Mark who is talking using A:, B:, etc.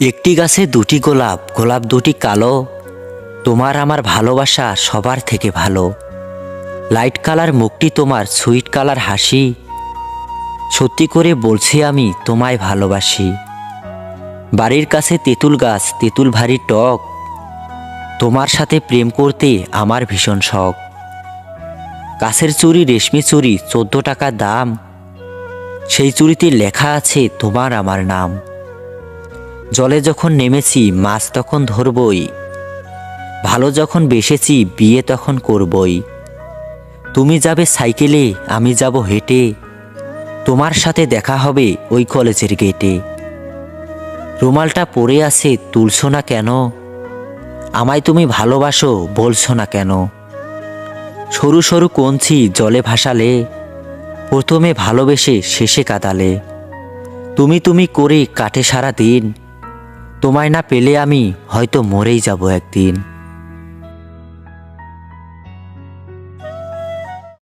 A: একটি গাছে দুটি গোলাপ, গোলাপ দুটি কালো। তোমার আমার ভালোবাসা সবার থেকে ভালো। লাইট কালার মুখটি তোমার, সুইট কালার হাসি। সত্যি করে বলছি আমি তোমায় ভালোবাসি। বাড়ির কাছে তেঁতুল গাছ, তেঁতুল ভারী টক। তোমার সাথে প্রেম করতে আমার ভীষণ শখ। কাছের চুড়ি, রেশমি চুড়ি, 14 টাকা দাম। সেই চুড়িতে লেখা আছে তোমার আমার নাম। জলে যখন নেমেছি মাছ তখন ধরবই। ভালো যখন বেসেছি বিয়ে তখন করবই। তুমি যাবে সাইকেলে, আমি যাব হেঁটে। তোমার সাথে দেখা হবে ওই কলেজের গেটে। রুমালটা পরে আছে, তুলছো না কেন? আমায় তুমি ভালোবাসো, বলছো না কেন? সরু সরু কঞ্চি জলে ভাসালে, প্রথমে ভালোবেসে শেষে কাঁদালে। তুমি তুমি করে কাটে সারা দিন। তোমায় না পেলে আমি হয়তো মরেই যাব একদিন।